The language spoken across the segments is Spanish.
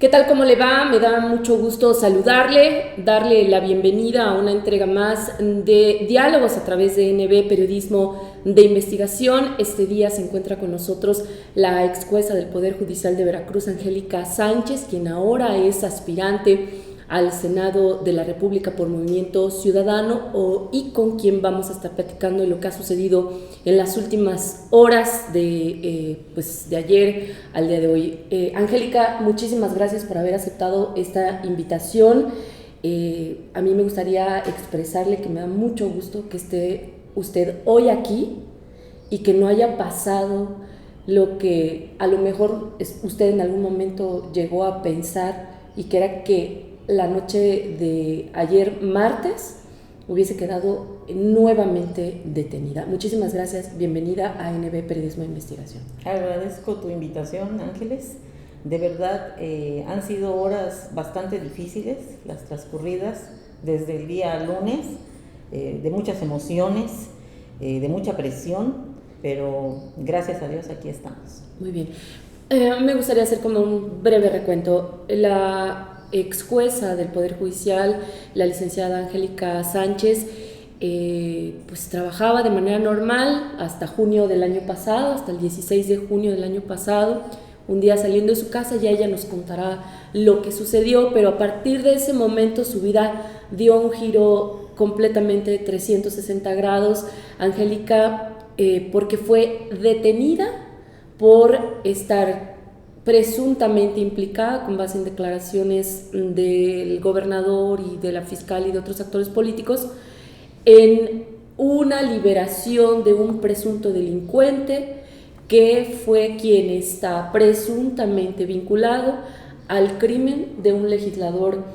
¿Qué tal? ¿Cómo le va? Me da mucho gusto saludarle, darle la bienvenida a una entrega más de Diálogos a través de NB Periodismo de Investigación. Este día se encuentra con nosotros la ex jueza del Poder Judicial de Veracruz, Angélica Sánchez, quien ahora es aspirante al Senado de la República por Movimiento Ciudadano y con quien vamos a estar platicando de lo que ha sucedido en las últimas horas de ayer al día de hoy. Angélica, muchísimas gracias por haber aceptado esta invitación. A mí me gustaría expresarle que me da mucho gusto que esté usted hoy aquí y que no haya pasado lo que a lo mejor usted en algún momento llegó a pensar, y que era que la noche de ayer martes hubiese quedado nuevamente detenida. Muchísimas gracias, bienvenida a NB Periodismo de Investigación. Agradezco tu invitación, Ángeles. De verdad, han sido horas bastante difíciles las transcurridas desde el día lunes, de muchas emociones, de mucha presión, pero gracias a Dios aquí estamos. Muy bien. Me gustaría hacer como un breve recuento. La ex jueza del Poder Judicial, la licenciada Angélica Sánchez, pues trabajaba de manera normal hasta junio del año pasado, hasta el 16 de junio del año pasado. Un día saliendo de su casa, ya ella nos contará lo que sucedió, pero a partir de ese momento su vida dio un giro completamente de 360 grados, Angélica, porque fue detenida por estar presuntamente implicada, con base en declaraciones del gobernador y de la fiscal y de otros actores políticos, en una liberación de un presunto delincuente que fue quien está presuntamente vinculado al crimen de un legislador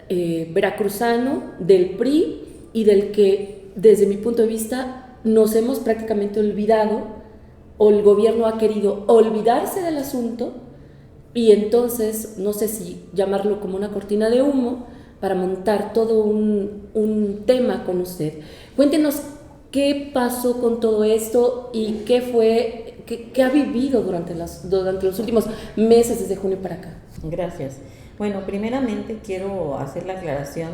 veracruzano del PRI, y del que, desde mi punto de vista, nos hemos prácticamente olvidado, o el gobierno ha querido olvidarse del asunto, y entonces no sé si llamarlo como una cortina de humo para montar todo un tema con usted. Cuéntenos qué pasó con todo esto y qué ha vivido durante los últimos meses desde junio para acá. Gracias. Bueno, primeramente quiero hacer la aclaración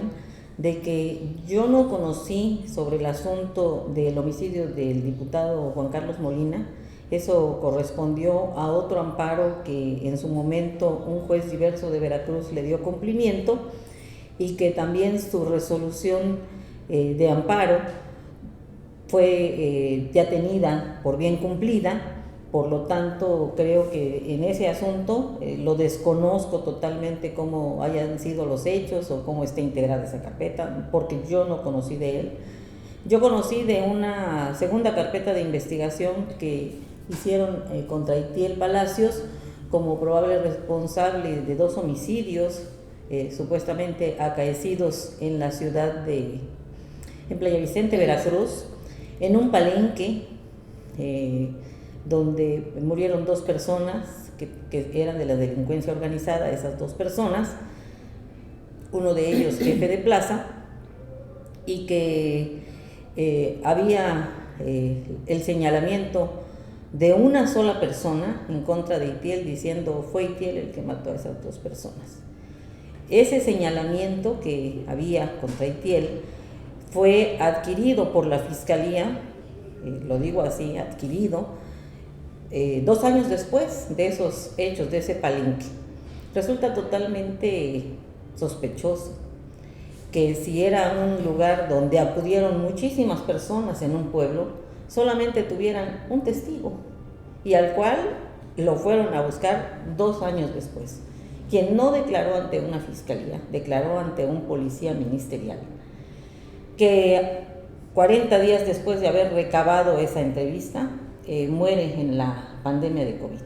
de que yo no conocí sobre el asunto del homicidio del diputado Juan Carlos Molina. Eso correspondió a otro amparo que en su momento un juez diverso de Veracruz le dio cumplimiento, y que también su resolución de amparo fue ya tenida por bien cumplida. Por lo tanto, creo que en ese asunto lo desconozco totalmente cómo hayan sido los hechos o cómo esté integrada esa carpeta, porque yo no conocí de él. Yo conocí de una segunda carpeta de investigación que hicieron contra Itiel Palacios como probable responsable de 2 homicidios supuestamente acaecidos en la ciudad en Playa Vicente, Veracruz, en un palenque donde murieron 2 personas que eran de la delincuencia organizada. Esas 2 personas, uno de ellos jefe de plaza, y que había el señalamiento de una sola persona en contra de Itiel, diciendo fue Itiel el que mató a esas 2 personas. Ese señalamiento que había contra Itiel fue adquirido por la Fiscalía, lo digo así, adquirido, 2 años después de esos hechos, de ese palenque. Resulta totalmente sospechoso que si era un lugar donde acudieron muchísimas personas en un pueblo, solamente tuvieran un testigo, y al cual lo fueron a buscar 2 años después, quien no declaró ante una fiscalía, declaró ante un policía ministerial, que 40 días después de haber recabado esa entrevista, muere en la pandemia de COVID.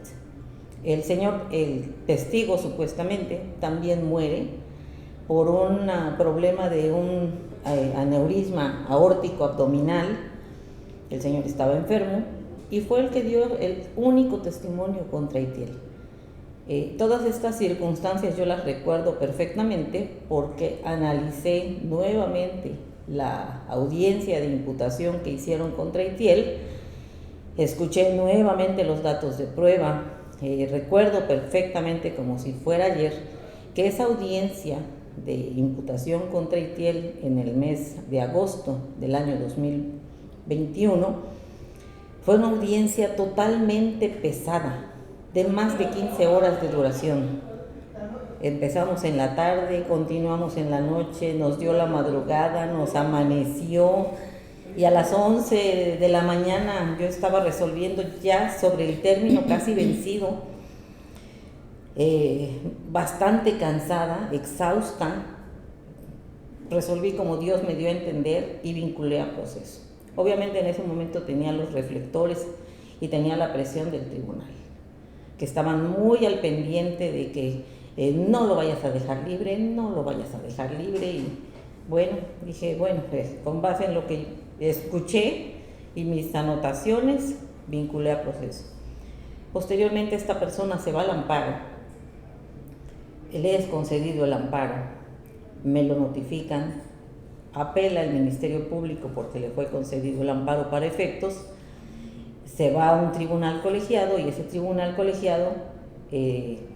El señor, el testigo supuestamente, también muere por un problema de un aneurisma aórtico abdominal. El señor estaba enfermo y fue el que dio el único testimonio contra Itiel. Todas estas circunstancias yo las recuerdo perfectamente porque analicé nuevamente la audiencia de imputación que hicieron contra Itiel, escuché nuevamente los datos de prueba, recuerdo perfectamente como si fuera ayer que esa audiencia de imputación contra Itiel en el mes de agosto del año 2021 fue una audiencia totalmente pesada, de más de 15 horas de duración. Empezamos en la tarde, continuamos en la noche, nos dio la madrugada, nos amaneció, y a las 11 de la mañana yo estaba resolviendo ya sobre el término casi vencido, bastante cansada, exhausta. Resolví como Dios me dio a entender y vinculé a proceso. Obviamente en ese momento tenía los reflectores y tenía la presión del tribunal, que estaban muy al pendiente de que no lo vayas a dejar libre, no lo vayas a dejar libre. Y bueno, dije, bueno, pues con base en lo que escuché y mis anotaciones, vinculé a proceso. Posteriormente esta persona se va al amparo, le es concedido el amparo, me lo notifican, apela al Ministerio Público porque le fue concedido el amparo para efectos, se va a un tribunal colegiado y ese tribunal colegiado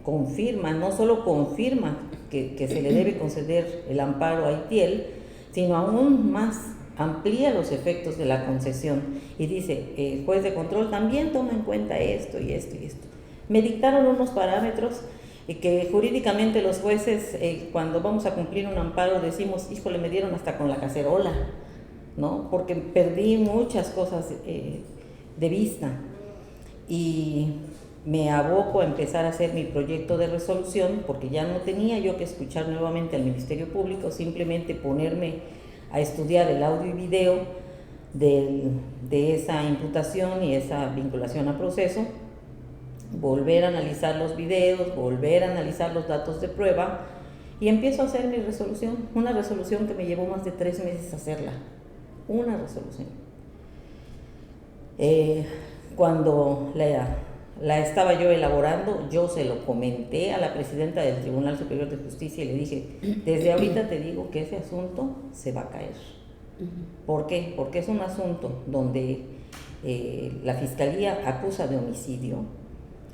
confirma, no solo confirma que se le debe conceder el amparo a Itiel, sino aún más amplía los efectos de la concesión y dice, el juez de control también toma en cuenta esto y esto y esto. Me dictaron unos parámetros que jurídicamente los jueces, cuando vamos a cumplir un amparo, decimos, híjole, me dieron hasta con la cacerola, ¿no? Porque perdí muchas cosas de vista y me aboco a empezar a hacer mi proyecto de resolución, porque ya no tenía yo que escuchar nuevamente al Ministerio Público, simplemente ponerme a estudiar el audio y video de esa imputación y esa vinculación a proceso, volver a analizar los videos, volver a analizar los datos de prueba y empiezo a hacer mi resolución, una resolución que me llevó más de 3 meses hacerla, una resolución. Cuando la estaba yo elaborando, yo se lo comenté a la presidenta del Tribunal Superior de Justicia y le dije, desde ahorita te digo que ese asunto se va a caer. ¿Por qué? Porque es un asunto donde la Fiscalía acusa de homicidio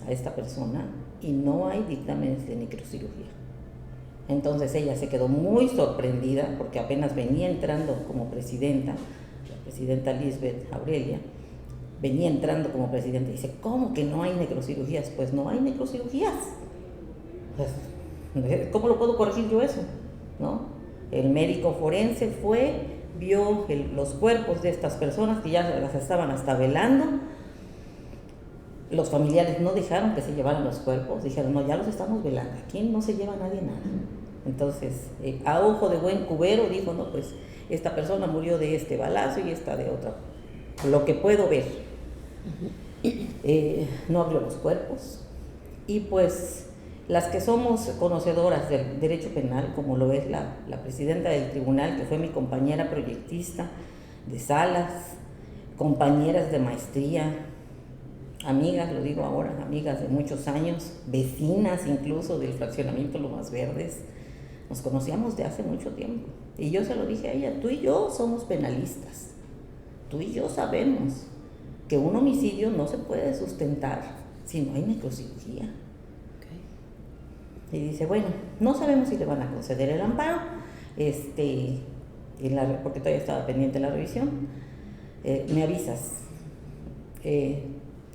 a esta persona y no hay dictámenes de necrocirugía. Entonces ella se quedó muy sorprendida porque apenas venía entrando como presidenta, la presidenta Lisbeth Aurelia, venía entrando como presidenta y dice, ¿cómo que no hay necrocirugías? Pues no hay necrocirugías. Pues, ¿cómo lo puedo corregir yo eso? ¿No? El médico forense fue, vio los cuerpos de estas personas que ya las estaban hasta velando. Los familiares no dejaron que se llevaran los cuerpos, dijeron, no, ya los estamos velando, aquí no se lleva nadie nada. Entonces, a ojo de buen cubero dijo, no, pues esta persona murió de este balazo y esta de otra, lo que puedo ver. No abrió los cuerpos y pues las que somos conocedoras del derecho penal, como lo es la presidenta del tribunal, que fue mi compañera proyectista de salas, compañeras de maestría, amigas, lo digo ahora, amigas de muchos años, vecinas incluso del fraccionamiento Lomas Verdes, nos conocíamos de hace mucho tiempo. Y yo se lo dije a ella, tú y yo somos penalistas, tú y yo sabemos que un homicidio no se puede sustentar si no hay necrocirugía. Okay. Y dice, bueno, no sabemos si le van a conceder el amparo, porque todavía estaba pendiente la revisión, me avisas.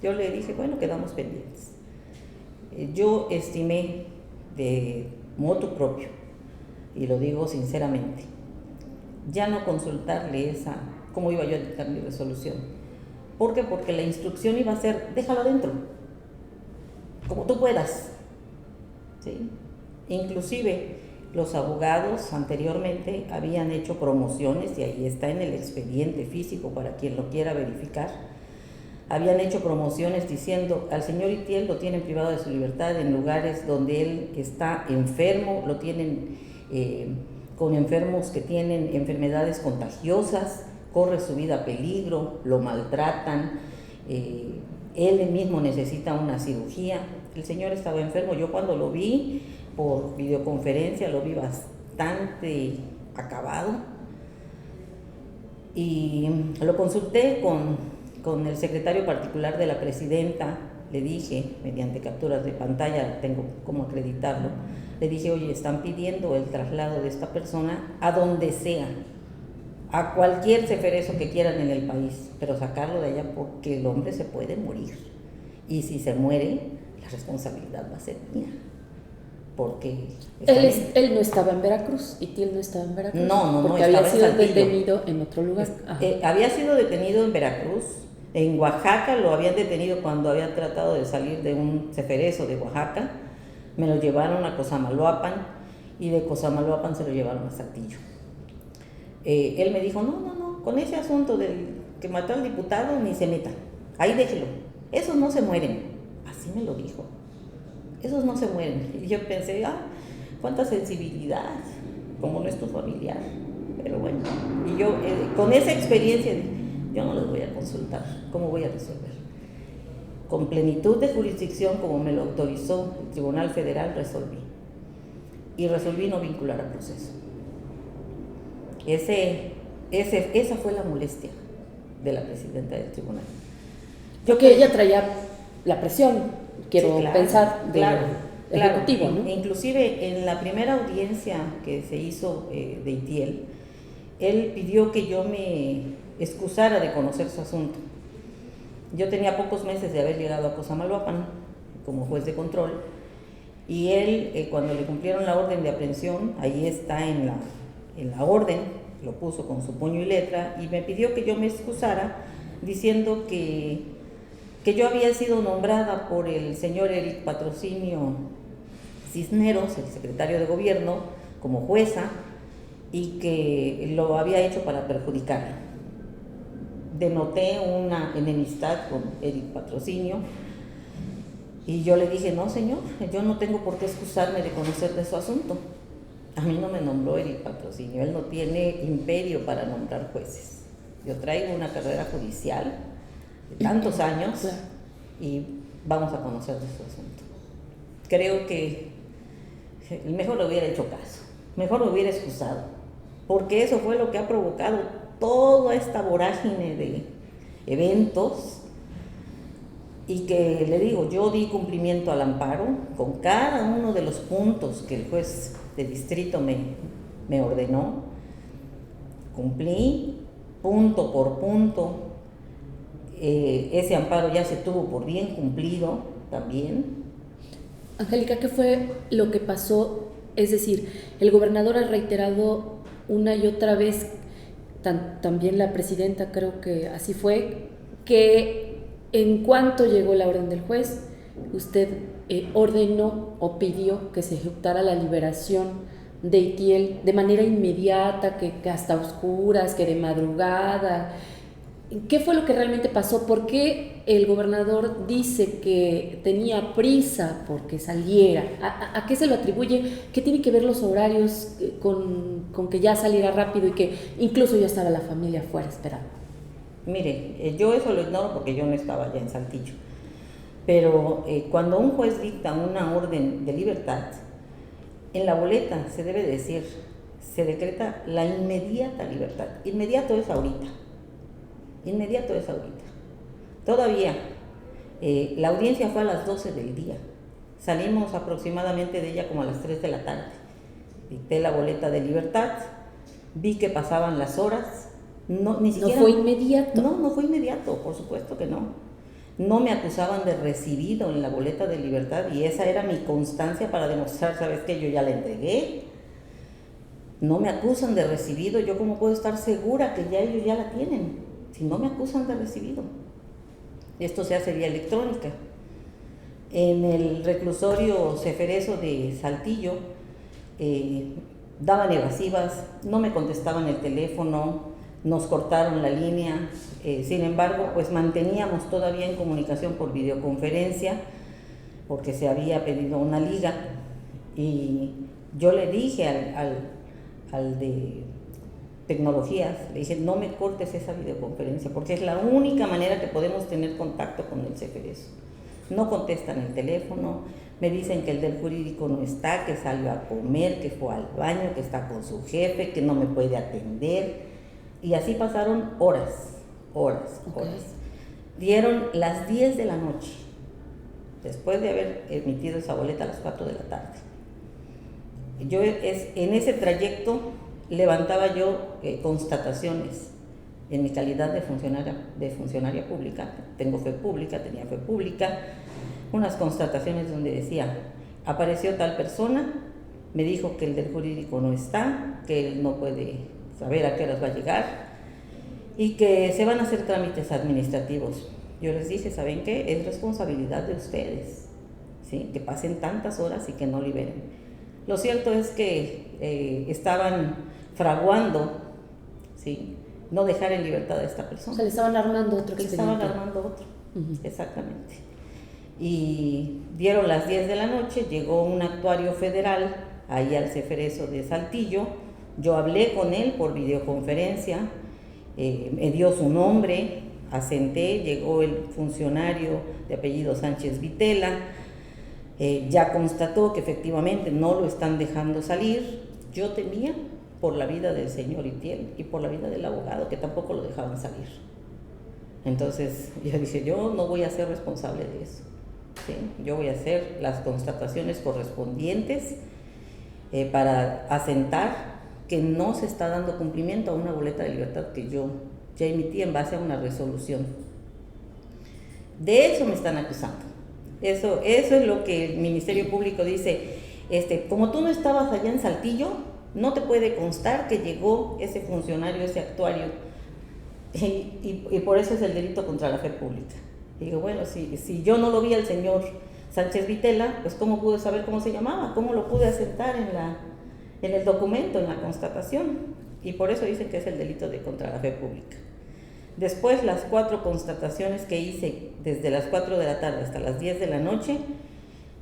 Yo le dije, bueno, quedamos pendientes. Yo estimé de motu propio, y lo digo sinceramente, ya no consultarle cómo iba yo a dictar mi resolución. ¿Por qué? Porque la instrucción iba a ser, déjalo adentro, como tú puedas. ¿Sí? Inclusive los abogados anteriormente habían hecho promociones, y ahí está en el expediente físico para quien lo quiera verificar, habían hecho promociones diciendo al señor Itiel lo tienen privado de su libertad en lugares donde él está enfermo, lo tienen con enfermos que tienen enfermedades contagiosas, corre su vida a peligro, lo maltratan, él mismo necesita una cirugía. El señor estaba enfermo, yo cuando lo vi por videoconferencia lo vi bastante acabado y lo consulté con el secretario particular de la presidenta le dije, mediante capturas de pantalla, tengo cómo acreditarlo, le dije, oye, están pidiendo el traslado de esta persona a donde sea, a cualquier ceferezo que quieran en el país, pero sacarlo de allá porque el hombre se puede morir. Y si se muere, la responsabilidad va a ser mía. Porque él no estaba en Veracruz, Itiel no estaba en Veracruz. No, porque estaba había sido en Saltillo. detenido en otro lugar. Había sido detenido en Veracruz, en Oaxaca lo habían detenido cuando había tratado de salir de un ceferezo de Oaxaca, me lo llevaron a Cosamaloapan y de Cosamaloapan se lo llevaron a Saltillo. Él me dijo, no, con ese asunto del que mató al diputado ni se meta, ahí déjelo, esos no se mueren, así me lo dijo. Esos no se mueren. Y yo pensé, cuánta sensibilidad, como no es tu familiar. Pero bueno, y yo con esa experiencia, yo no los voy a consultar, ¿cómo voy a resolver? Con plenitud de jurisdicción, como me lo autorizó el Tribunal Federal, resolví. Y resolví no vincular a proceso. Esa fue la molestia de la presidenta del tribunal. Que ella traía la presión, quiero pensar, del Ejecutivo, ¿no? Inclusive en la primera audiencia que se hizo de Itiel, él pidió que yo me excusara de conocer su asunto. Yo tenía pocos meses de haber llegado a Cosamaloapan como juez de control, y él, cuando le cumplieron la orden de aprehensión, ahí está en la orden, lo puso con su puño y letra, y me pidió que yo me excusara diciendo que yo había sido nombrada por el señor Eric Patrocinio Cisneros, el secretario de gobierno, como jueza, y que lo había hecho para perjudicarla. Denoté una enemistad con Eric Patrocinio, y yo le dije, no señor, yo no tengo por qué excusarme de conocer de su asunto. A mí no me nombró Eric Patrocinio, él no tiene imperio para nombrar jueces. Yo traigo una carrera judicial de tantos años, claro, y vamos a conocer de su asunto. Creo que mejor le hubiera hecho caso, mejor me hubiera excusado, porque eso fue lo que ha provocado toda esta vorágine de eventos. Y que le digo, yo di cumplimiento al amparo con cada uno de los puntos que el juez de distrito me ordenó. Cumplí punto por punto. Ese amparo ya se tuvo por bien cumplido también. Angélica, ¿qué fue lo que pasó? Es decir, el gobernador ha reiterado una y otra vez, también la presidenta creo que así fue, que en cuanto llegó la orden del juez, usted ordenó o pidió que se ejecutara la liberación de Itiel de manera inmediata, que hasta oscuras, que de madrugada. ¿Qué fue lo que realmente pasó? ¿Por qué el gobernador dice que tenía prisa porque saliera? ¿A qué se lo atribuye? ¿Qué tiene que ver los horarios con que ya saliera rápido y que incluso ya estaba la familia afuera esperando? Mire, yo eso lo ignoro porque yo no estaba allá en Saltillo, pero cuando un juez dicta una orden de libertad, en la boleta se debe decir, se decreta la inmediata libertad. Inmediato es ahorita. Todavía, la audiencia fue a las 12 del día, salimos aproximadamente de ella como a las 3 de la tarde. Dicté la boleta de libertad, vi que pasaban las horas. Ni siquiera, ¿No fue inmediato? No fue inmediato, por supuesto que no. No me acusaban de recibido en la boleta de libertad y esa era mi constancia para demostrar, ¿sabes qué? Yo ya la entregué. No me acusan de recibido, ¿yo cómo puedo estar segura que ya ellos ya la tienen? Si no me acusan de recibido. Esto se hace vía electrónica. En el reclusorio ceferezo de Saltillo daban evasivas, no me contestaban el teléfono, nos cortaron la línea, sin embargo, pues manteníamos todavía en comunicación por videoconferencia, porque se había pedido una liga, y yo le dije al de tecnologías, le dije, no me cortes esa videoconferencia, porque es la única manera que podemos tener contacto con el CFDS. No contestan el teléfono, me dicen que el del jurídico no está, que salió a comer, que fue al baño, que está con su jefe, que no me puede atender. Y así pasaron horas. Dieron las 10 de la noche después de haber emitido esa boleta a las 4 de la tarde. En ese trayecto levantaba yo constataciones en mi calidad de funcionaria pública. Tengo fe pública, tenía fe pública, unas constataciones donde decía: apareció tal persona, me dijo que el del jurídico no está, que él no puede saber a qué horas va a llegar y que se van a hacer trámites administrativos. Yo les dije: ¿saben qué? Es responsabilidad de ustedes, ¿sí?, que pasen tantas horas y que no liberen. Lo cierto es que estaban fraguando, ¿sí?, no dejar en libertad a esta persona. O sea, le estaban armando otro expediente. Estaban armando otro, exactamente. Y dieron las 10 de la noche, llegó un actuario federal ahí al Ceferezo de Saltillo. Yo hablé con él por videoconferencia, me dio su nombre, asenté, llegó el funcionario de apellido Sánchez Vitela, ya constató que efectivamente no lo están dejando salir. Yo temía por la vida del señor Itiel y por la vida del abogado, que tampoco lo dejaban salir. Entonces yo dije: yo no voy a ser responsable de eso, ¿sí? Yo voy a hacer las constataciones correspondientes para asentar que no se está dando cumplimiento a una boleta de libertad que yo ya emití en base a una resolución. De eso me están acusando. Eso es lo que el Ministerio Público dice: como tú no estabas allá en Saltillo, no te puede constar que llegó ese funcionario, ese actuario, y por eso es el delito contra la fe pública. Y digo: bueno, si yo no lo vi al señor Sánchez Vitela, pues ¿cómo pude saber cómo se llamaba? ¿Cómo lo pude asentar en el documento, en la constatación? Y por eso dicen que es el delito de contra la fe pública. Después, las 4 constataciones que hice desde las 4 de la tarde hasta las 10 de la noche,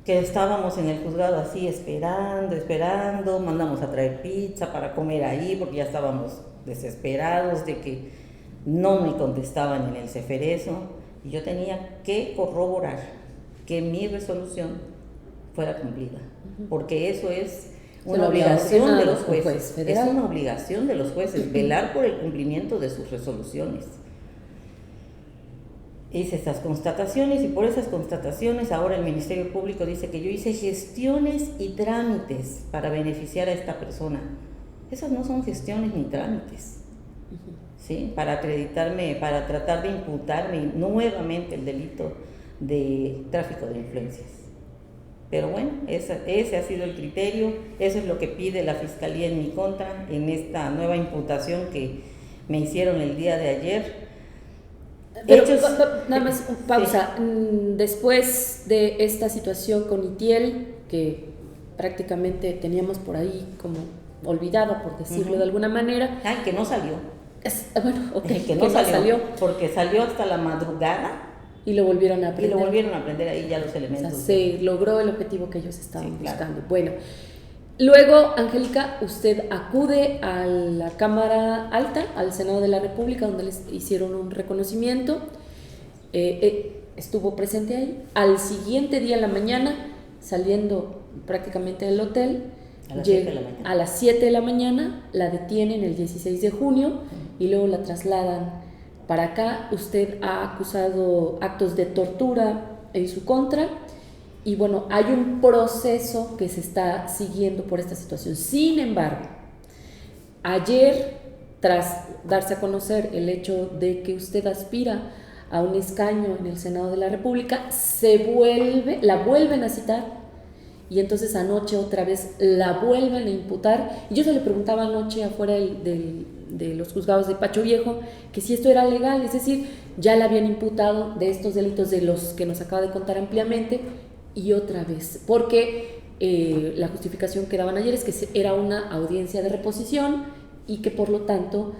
que estábamos en el juzgado así esperando, mandamos a traer pizza para comer ahí porque ya estábamos desesperados de que no me contestaban en el Ceferezo, y yo tenía que corroborar que mi resolución fuera cumplida, porque eso es una obligación de los jueces, es una obligación de los jueces, velar por el cumplimiento de sus resoluciones. Hice estas constataciones, y por esas constataciones ahora el Ministerio Público dice que yo hice gestiones y trámites para beneficiar a esta persona. Esas no son gestiones ni trámites, ¿sí?, para acreditarme, para tratar de imputarme nuevamente el delito de tráfico de influencias. Pero bueno, ese ha sido el criterio, eso es lo que pide la Fiscalía en mi contra en esta nueva imputación que me hicieron el día de ayer. Pero nada más, pausa. Sí. Después de esta situación con Itiel, que prácticamente teníamos por ahí como olvidada, por decirlo de alguna manera. Ay, que no salió. Bueno, ok, que no salió, porque salió hasta la madrugada. Y lo volvieron a aprender. Y lo volvieron a aprender ahí ya los elementos. O sea, se logró el objetivo que ellos estaban buscando. Bueno, luego, Angélica, usted acude a la Cámara Alta, al Senado de la República, donde les hicieron un reconocimiento. Estuvo presente ahí. Al siguiente día en la mañana, saliendo prácticamente del hotel, a las 7 de la mañana, la detienen el 16 de junio y luego la trasladan para acá. Usted ha acusado actos de tortura en su contra. Y bueno, hay un proceso que se está siguiendo por esta situación. Sin embargo, ayer, tras darse a conocer el hecho de que usted aspira a un escaño en el Senado de la República, la vuelven a citar, y entonces anoche otra vez la vuelven a imputar. Y yo se le preguntaba anoche afuera de los juzgados de Pacho Viejo que si esto era legal, es decir, ya la habían imputado de estos delitos de los que nos acaba de contar ampliamente. Y otra vez, porque la justificación que daban ayer es que era una audiencia de reposición y que por lo tanto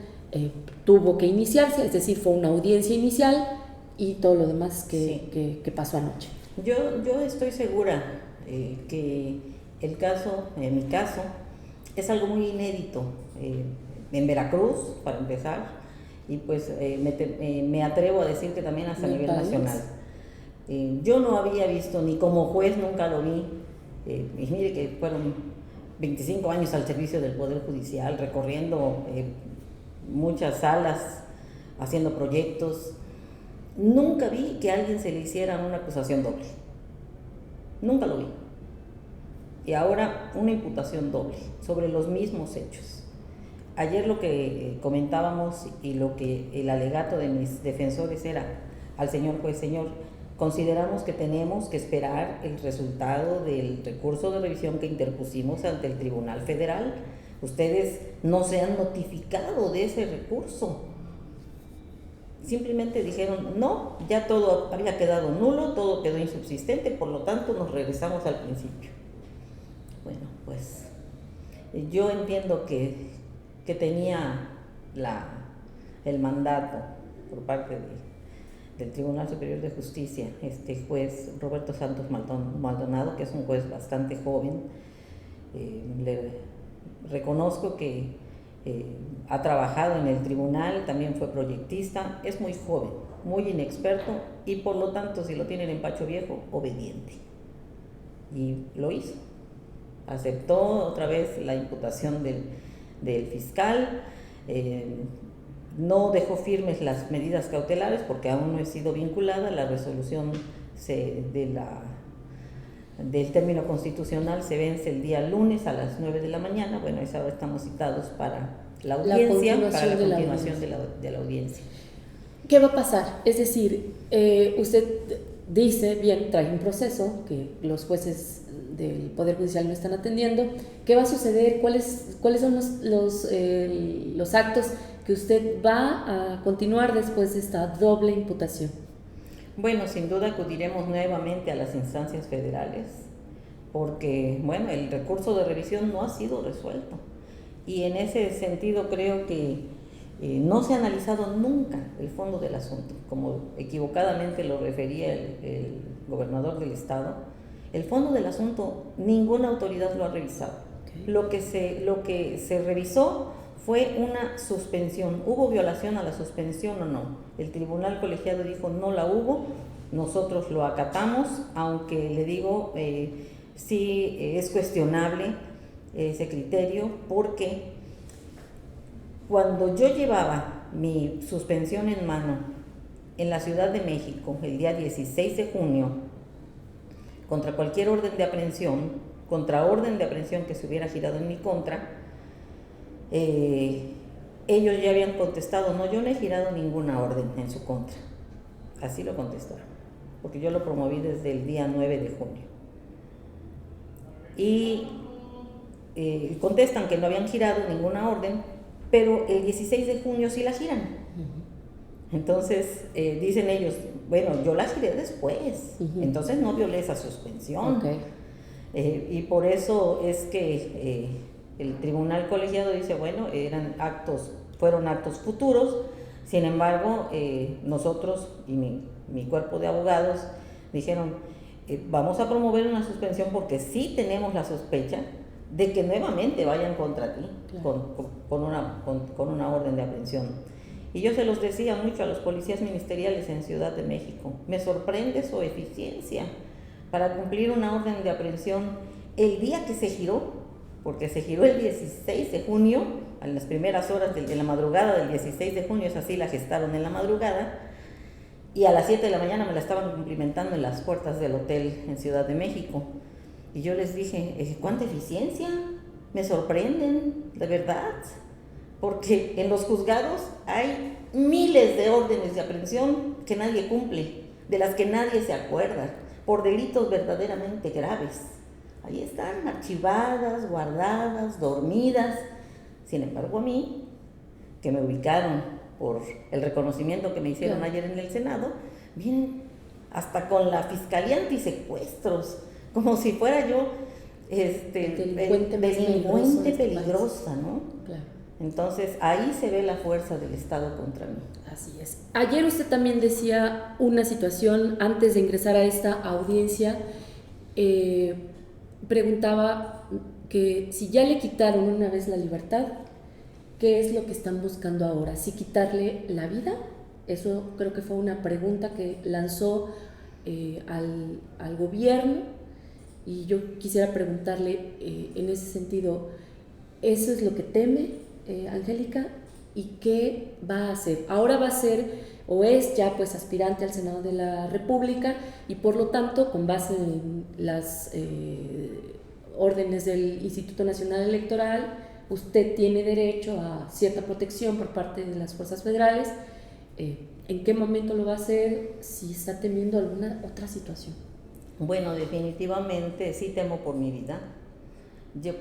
tuvo que iniciarse, es decir, fue una audiencia inicial y todo lo demás que pasó anoche. Yo estoy segura que el caso, en mi caso, es algo muy inédito en Veracruz, para empezar, y pues me atrevo a decir que también hasta a nivel nacional. Yo no había visto, ni como juez nunca lo vi, y mire que fueron 25 años al servicio del Poder Judicial, recorriendo muchas salas, haciendo proyectos. Nunca vi que a alguien se le hiciera una acusación doble. nunca lo vi. Y ahora una imputación doble sobre los mismos hechos. Ayer lo que comentábamos y lo que el alegato de mis defensores era al señor juez: señor, consideramos que tenemos que esperar el resultado del recurso de revisión que interpusimos ante el Tribunal Federal. Ustedes no se han notificado de ese recurso. Simplemente dijeron, no, ya todo había quedado nulo, todo quedó insubsistente, por lo tanto nos regresamos al principio. Bueno, pues yo entiendo que tenía el mandato por parte del Tribunal Superior de Justicia, este juez Roberto Santos Maldonado, que es un juez bastante joven. Le reconozco que ha trabajado en el tribunal, también fue proyectista, es muy joven, muy inexperto y por lo tanto, si lo tienen en Pacho Viejo, obediente. Y lo hizo. Aceptó otra vez la imputación del fiscal, no dejó firmes las medidas cautelares porque aún no he sido vinculada. La resolución del término constitucional se vence el día lunes a las 9 de la mañana. Bueno, a esa hora estamos citados para la audiencia, para la continuación de la audiencia. ¿Qué va a pasar? Es decir, usted dice, bien, trae un proceso que los jueces del Poder Judicial no están atendiendo. ¿Qué va a suceder? ¿Cuáles son los actos que usted va a continuar después de esta doble imputación? Bueno, sin duda acudiremos nuevamente a las instancias federales porque, bueno, el recurso de revisión no ha sido resuelto y en ese sentido creo que no se ha analizado nunca el fondo del asunto, como equivocadamente lo refería el gobernador del estado. El fondo del asunto ninguna autoridad lo ha revisado. Okay. Lo que se revisó fue una suspensión. ¿Hubo violación a la suspensión o no? El tribunal colegiado dijo no la hubo, nosotros lo acatamos, aunque le digo, sí es cuestionable ese criterio, porque cuando yo llevaba mi suspensión en mano en la Ciudad de México el día 16 de junio, contra cualquier orden de aprehensión, contra orden de aprehensión que se hubiera girado en mi contra, ellos ya habían contestado, no, yo no he girado ninguna orden en su contra. Así lo contestaron, porque yo lo promoví desde el día 9 de junio. Y contestan que no habían girado ninguna orden, pero el 16 de junio sí la giran. Entonces dicen ellos, bueno, yo la giré después, entonces no violé esa suspensión. Okay. Y por eso es que el tribunal colegiado dice, bueno, fueron actos futuros. Sin embargo, nosotros y mi cuerpo de abogados dijeron, vamos a promover una suspensión porque sí tenemos la sospecha de que nuevamente vayan contra ti, claro, con una orden de aprehensión. Y yo se los decía mucho a los policías ministeriales en Ciudad de México, me sorprende su eficiencia para cumplir una orden de aprehensión el día que se giró, porque se giró el 16 de junio, a las primeras horas de la madrugada del 16 de junio, es así, la gestaron en la madrugada, y a las 7 de la mañana me la estaban cumplimentando en las puertas del hotel en Ciudad de México. Y yo les dije, ¿cuánta eficiencia? Me sorprenden, de verdad, porque en los juzgados hay miles de órdenes de aprehensión que nadie cumple, de las que nadie se acuerda, por delitos verdaderamente graves. Ahí están, archivadas, guardadas, dormidas. Sin embargo, a mí, que me ubicaron por el reconocimiento que me hicieron ayer en el Senado, vienen hasta con la Fiscalía Antisecuestros, como si fuera yo delincuente peligrosa, ¿no? Claro. Entonces, ahí se ve la fuerza del Estado contra mí. Así es. Ayer usted también decía una situación, antes de ingresar a esta audiencia, preguntaba que si ya le quitaron una vez la libertad, ¿qué es lo que están buscando ahora? ¿Si quitarle la vida? Eso creo que fue una pregunta que lanzó al gobierno, y yo quisiera preguntarle en ese sentido, ¿eso es lo que teme Angélica? ¿Y qué va a hacer? Ahora va a ser o es ya pues aspirante al Senado de la República y por lo tanto, con base en las órdenes del Instituto Nacional Electoral, usted tiene derecho a cierta protección por parte de las fuerzas federales. ¿En qué momento lo va a hacer? Si está temiendo alguna otra situación. Bueno, definitivamente sí temo por mi vida,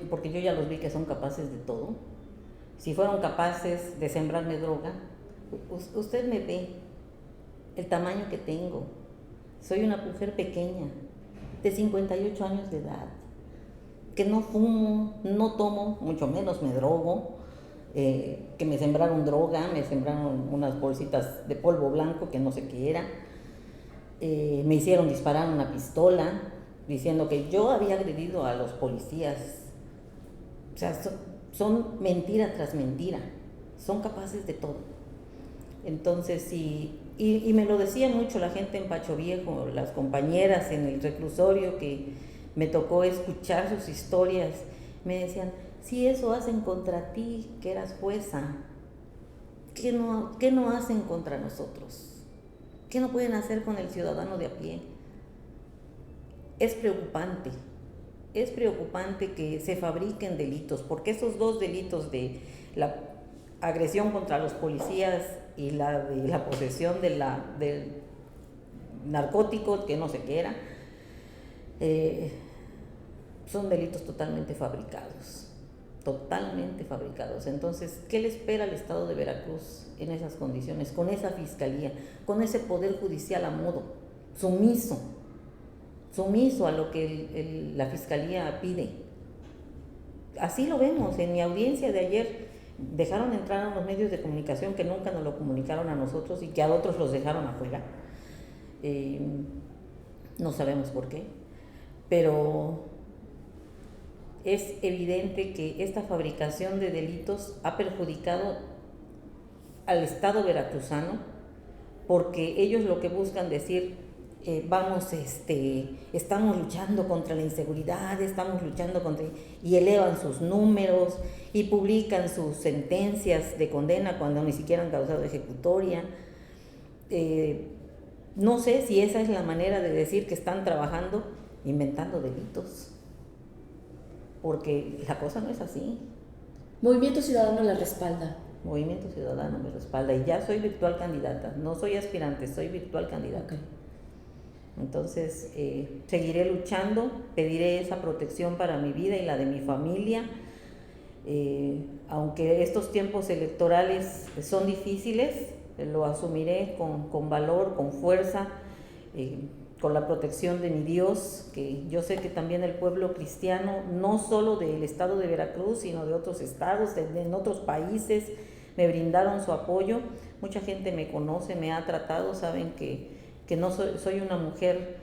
porque yo ya los vi que son capaces de todo. Si fueron capaces de sembrarme droga, usted me ve el tamaño que tengo. Soy una mujer pequeña, de 58 años de edad, que no fumo, no tomo, mucho menos me drogo, que me sembraron droga, me sembraron unas bolsitas de polvo blanco que no sé qué era, me hicieron disparar una pistola diciendo que yo había agredido a los policías. O sea, son mentira tras mentira, son capaces de todo. Entonces, sí, y me lo decía mucho la gente en Pacho Viejo, las compañeras en el reclusorio que me tocó escuchar sus historias, me decían, si eso hacen contra ti, que eras jueza, ¿qué no hacen contra nosotros? ¿Qué no pueden hacer con el ciudadano de a pie? Es preocupante que se fabriquen delitos, porque esos dos delitos de la agresión contra los policías y la de la posesión del narcótico, que no sé qué era, son delitos totalmente fabricados. Entonces, ¿qué le espera al Estado de Veracruz en esas condiciones, con esa fiscalía, con ese poder judicial a modo, sumiso a lo que la fiscalía pide? Así lo vemos. En mi audiencia de ayer dejaron entrar a los medios de comunicación que nunca nos lo comunicaron a nosotros y que a otros los dejaron afuera. No sabemos por qué, pero es evidente que esta fabricación de delitos ha perjudicado al Estado veracruzano, porque ellos lo que buscan decir, estamos luchando contra la inseguridad, y elevan sus números y publican sus sentencias de condena cuando ni siquiera han causado ejecutoria. No sé si esa es la manera de decir que están trabajando, inventando delitos, porque la cosa no es así. Movimiento Ciudadano la respalda. Movimiento Ciudadano me respalda y ya soy virtual candidata, no soy aspirante, soy virtual candidata. Okay. Entonces, seguiré luchando, pediré esa protección para mi vida y la de mi familia, aunque estos tiempos electorales son difíciles, lo asumiré con valor, con fuerza, con la protección de mi Dios, que yo sé que también el pueblo cristiano, no solo del estado de Veracruz, sino de otros estados, en otros países, me brindaron su apoyo. Mucha gente me conoce, me ha tratado, saben que no soy una mujer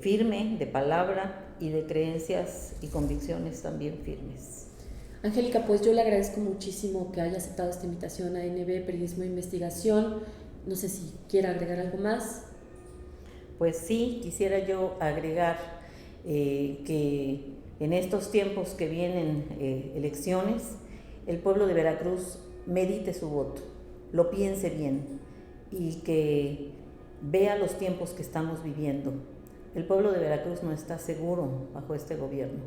firme de palabra y de creencias y convicciones también firmes. Angélica, pues yo le agradezco muchísimo que haya aceptado esta invitación a NB Periodismo de Investigación. No sé si quiera agregar algo más. Pues sí, quisiera yo agregar que en estos tiempos que vienen elecciones, el pueblo de Veracruz medite su voto, lo piense bien y que vea los tiempos que estamos viviendo. El pueblo de Veracruz no está seguro bajo este gobierno.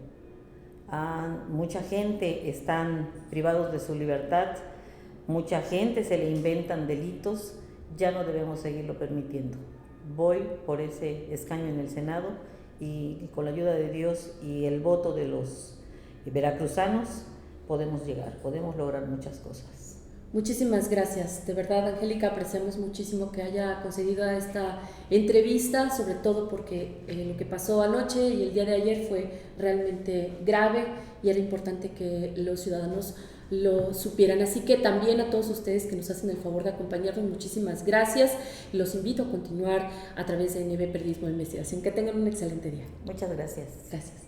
Mucha gente están privados de su libertad, mucha gente se le inventan delitos, ya no debemos seguirlo permitiendo. Voy por ese escaño en el Senado y con la ayuda de Dios y el voto de los veracruzanos podemos llegar, podemos lograr muchas cosas. Muchísimas gracias, de verdad, Angélica, apreciamos muchísimo que haya concedido esta entrevista, sobre todo porque lo que pasó anoche y el día de ayer fue realmente grave y era importante que los ciudadanos lo supieran. Así que también a todos ustedes que nos hacen el favor de acompañarnos, muchísimas gracias. Los invito a continuar a través de NB Periodismo de Investigación. Que tengan un excelente día. Muchas gracias. Gracias.